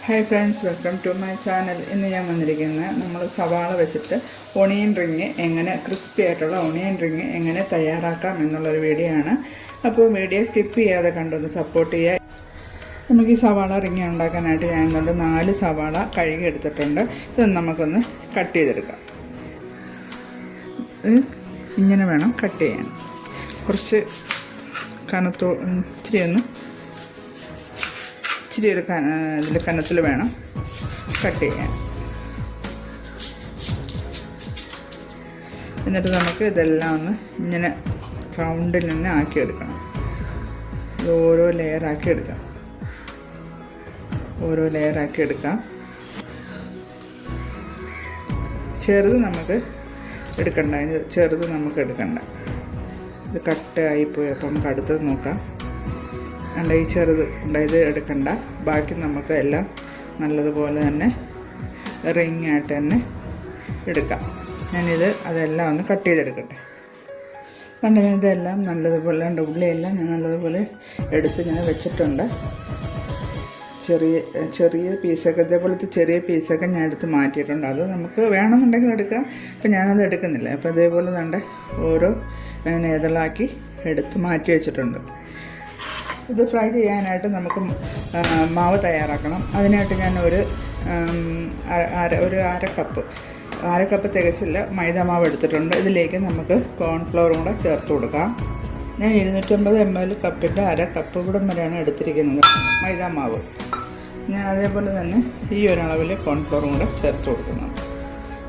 Hi friends, welcome to my channel. ഇന്ന് ഞാൻ വന്നിരിക്കുന്നത് നമ്മൾ സവാള വെച്ചിട്ട് ഒണിയൻ റിങ് എങ്ങനെ ക്രിസ്പി ആയിട്ടുള്ള ഒണിയൻ റിങ് എങ്ങനെ തയ്യാറാക്കാം എന്നുള്ളൊരു വീഡിയോ ആണ്. അപ്പോൾ വീഡിയോ സ്കിപ്പ് ചെയ്യാതെ കണ്ടൊന്ന് സപ്പോർട്ട് ചെയ്യുക. നമുക്ക് ഈ സവാള റിങ് ഉണ്ടാക്കാനായിട്ട് ഞാൻ ഇന്നുകൊണ്ട് 4 സവാള കഴുകി എടുത്തിട്ടുണ്ട്. ഇത് നമുക്കൊന്ന് കട്ട് ചെയ്തെടുക്കാം. ഇങ്ങനെ വേണം കട്ട് ചെയ്യാൻ. കുറച്ച് ഇച്ചിരി ഒരു ഇതിൽ കനത്തിൽ വേണം കട്ട് ചെയ്യാൻ. എന്നിട്ട് നമുക്ക് ഇതെല്ലാം ഒന്ന് ഇങ്ങനെ റൗണ്ടിൽ തന്നെ ആക്കിയെടുക്കണം. ഇത് ഓരോ ലെയറാക്കി എടുക്കാം. ചെറുത് നമുക്ക് എടുക്കണ്ട. ഇത് കട്ടായിപ്പോയി. അപ്പം നമുക്ക് അടുത്തത് നോക്കാം. ഈ ചെറുത് ഇത് എടുക്കണ്ട. ബാക്കി നമുക്ക് എല്ലാം നല്ലതുപോലെ തന്നെ റിങ്ങായിട്ട് തന്നെ എടുക്കാം. അതെല്ലാം ഒന്ന് കട്ട് ചെയ്തെടുക്കട്ടെ. ഇതെല്ലാം നല്ലതുപോലെ ഉള്ളിയെല്ലാം ഞാൻ നല്ലതുപോലെ എടുത്ത് ഞാൻ വെച്ചിട്ടുണ്ട്. ചെറിയ പീസൊക്കെ ഇതേപോലത്തെ ചെറിയ പീസൊക്കെ ഞാൻ എടുത്ത് മാറ്റിയിട്ടുണ്ട്. അത് നമുക്ക് വേണമെന്നുണ്ടെങ്കിൽ എടുക്കാം. അപ്പം ഞാനത് എടുക്കുന്നില്ല. അപ്പോൾ ഇതേപോലെ ഓരോ ഇതളാക്കി എടുത്ത് മാറ്റി വെച്ചിട്ടുണ്ട്. ഇത് ഫ്രൈ ചെയ്യാനായിട്ട് നമുക്ക് മാവ് തയ്യാറാക്കണം. അതിനായിട്ട് ഞാൻ ഒരു അര കപ്പ് തികച്ചില്ല മൈദ മാവ് എടുത്തിട്ടുണ്ട്. ഇതിലേക്ക് നമുക്ക് കോൺഫ്ലവറും കൂടെ ചേർത്ത് കൊടുക്കാം. ഞാൻ 250 ml കപ്പിൻ്റെ അര കപ്പ് കൂടെ വരെയാണ് എടുത്തിരിക്കുന്നത് മൈദ മാവ്. ഞാൻ അതേപോലെ തന്നെ ഈ ഒരളവിൽ കോൺഫ്ലവറും കൂടെ ചേർത്ത് കൊടുക്കുന്നു.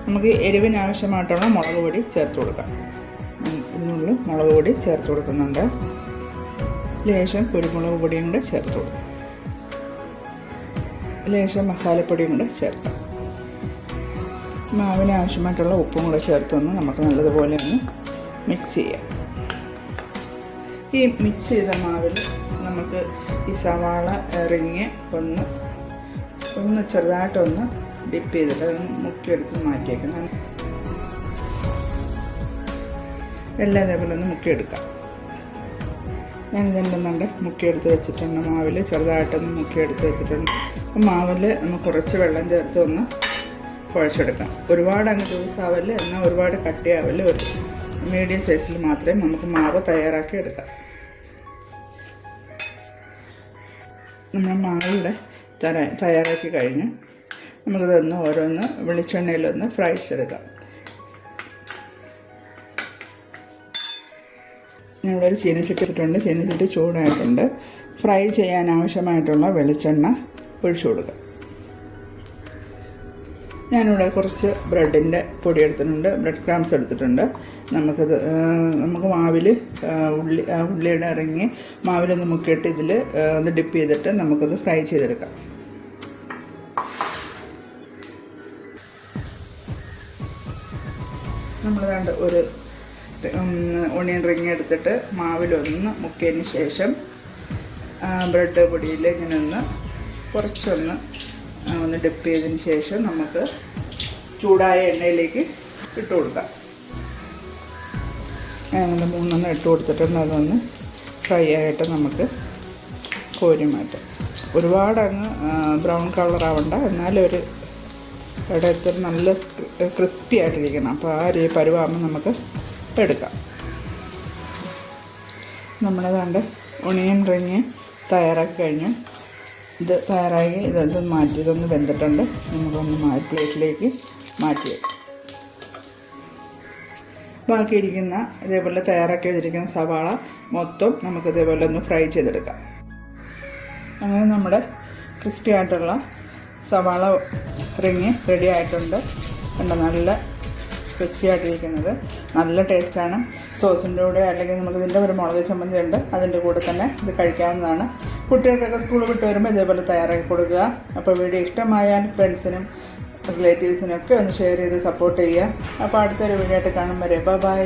നമുക്ക് എരിവിന് ആവശ്യമായിട്ടുള്ള മുളക് പൊടി ചേർത്ത് കൊടുക്കാം. ഇന്നുള്ളിൽ മുളക് പൊടി ചേർത്ത് കൊടുക്കുന്നുണ്ട്. ലേശം കുരുമുളക് പൊടിയും കൂടെ ചേർത്ത് കൊടുക്കും. ലേശം മസാലപ്പൊടിയും കൂടെ ചേർക്കാം. മാവിന് ആവശ്യമായിട്ടുള്ള ഉപ്പും കൂടെ ചേർത്തൊന്ന് നമുക്ക് നല്ലതുപോലെ ഒന്ന് മിക്സ് ചെയ്യാം. ഈ മിക്സ് ചെയ്ത മാവിൽ നമുക്ക് ഈ സവാള റിങ് ഒന്ന് ചെറുതായിട്ടൊന്ന് ഡിപ്പ് ചെയ്തിട്ട് മുക്കിയെടുത്ത് മാറ്റിയേക്കണം. എല്ലാം ഇതേപോലെ ഒന്ന് മുക്കിയെടുക്കാം. ഞാനിതെല്ലാം മുക്കിയെടുത്ത് വെച്ചിട്ടുണ്ട്. മാവിൽ ചെറുതായിട്ടൊന്ന് മുക്കിയെടുത്ത് വെച്ചിട്ടുണ്ട്. മാവിൽ നമുക്ക് കുറച്ച് വെള്ളം ചേർത്ത് ഒന്ന് കുഴച്ചെടുക്കാം. ഒരുപാട് അങ്ങ് ലൂസാവല്, എന്നാൽ ഒരുപാട് കട്ടിയാവല്. ഒരു മീഡിയം സൈസിൽ മാത്രമേ നമുക്ക് മാവ് തയ്യാറാക്കി എടുക്കാം. നമ്മൾ മാവിവിടെ തയ്യാറാക്കി കഴിഞ്ഞ് നമുക്കിതൊന്ന് ഓരോന്ന് വെളിച്ചെണ്ണയിലൊന്ന് ഫ്രൈ ചെയ്തെടുക്കാം. ഞങ്ങളൊരു ചീനച്ചട്ടി ഇട്ടിട്ടുണ്ട്. ചീനച്ചട്ടി ചൂടായിട്ടുണ്ട്. ഫ്രൈ ചെയ്യാൻ ആവശ്യമായിട്ടുള്ള വെളിച്ചെണ്ണ ഒഴിച്ചു കൊടുക്കുക. ഞാനിവിടെ കുറച്ച് ബ്രെഡിൻ്റെ പൊടി എടുത്തിട്ടുണ്ട്. ബ്രെഡ് ക്രാംസ് എടുത്തിട്ടുണ്ട്. നമുക്ക് മാവിൽ ഉള്ളിയുടെ ഇറങ്ങി മാവിലൊന്ന് മുക്കിയിട്ട് ഇതിൽ ഒന്ന് ഡിപ്പ് ചെയ്തിട്ട് നമുക്കത് ഫ്രൈ ചെയ്തെടുക്കാം. നമ്മൾ ഒരു ഒണിയൻ റിങ് എടുത്തിട്ട് മാവിലൊന്ന് മുക്കിയതിന് ശേഷം ബ്രെഡ് പൊടിയിൽ ഇങ്ങനെ കുറച്ചൊന്ന് ഡിപ്പ് ചെയ്തതിന് ശേഷം നമുക്ക് ചൂടായ എണ്ണയിലേക്ക് ഇട്ട് കൊടുക്കാം. അങ്ങനെ 3 ഇട്ട് കൊടുത്തിട്ടുണ്ട്. അതൊന്ന് ഫ്രൈ ആയിട്ട് നമുക്ക് കോരി മാറ്റാം. ഒരുപാട് അങ്ങ് ബ്രൗൺ കളർ ആവണ്ട, എന്നാലും ഒരു ഇടത്തിൽ നല്ല ക്രിസ്പി ആയിട്ടിരിക്കണം. അപ്പോൾ ആ ഒരു പരുവാകുമ്പോൾ നമുക്ക് എടുക്കാം. നമ്മളേതാണ്ട് ഒണിയൻ റിങ് തയ്യാറാക്കി കഴിഞ്ഞു. ഇതൊന്ന് മാറ്റി, ഇതൊന്ന് വെന്തിട്ടുണ്ട്. നമുക്കൊന്ന് പ്ലേറ്റിലേക്ക് മാറ്റി ബാക്കിയിരിക്കുന്ന ഇതേപോലെ തയ്യാറാക്കി വെച്ചിരിക്കുന്ന സവാള മൊത്തം നമുക്ക് ഇതേപോലെ ഒന്ന് ഫ്രൈ ചെയ്തെടുക്കാം. അങ്ങനെ നമ്മുടെ ക്രിസ്പി ആയിട്ടുള്ള സവാള റിങ് റെഡി ആയിട്ടുണ്ട്. നല്ല ക്രിസ്പി ആയിട്ടിരിക്കുന്നത് നല്ല ടേസ്റ്റാണ്. സോസിൻ്റെ കൂടെ അല്ലെങ്കിൽ നമുക്കിതിൻ്റെ ഒരു മുളക് ചമ്മന്തി ഉണ്ട്, അതിൻ്റെ കൂടെ തന്നെ ഇത് കഴിക്കാവുന്നതാണ്. കുട്ടികൾക്കൊക്കെ സ്കൂൾ വിട്ട് വരുമ്പോൾ ഇതേപോലെ തയ്യാറാക്കി കൊടുക്കുക. അപ്പോൾ വീഡിയോ ഇഷ്ടമായാൽ ഫ്രണ്ട്സിനും റിലേറ്റീവ്സിനും ഒക്കെ ഒന്ന് ഷെയർ ചെയ്ത് സപ്പോർട്ട് ചെയ്യുക. അപ്പോൾ അടുത്തൊരു വീഡിയോ ആയിട്ട് കാണും വരെ ബൈ.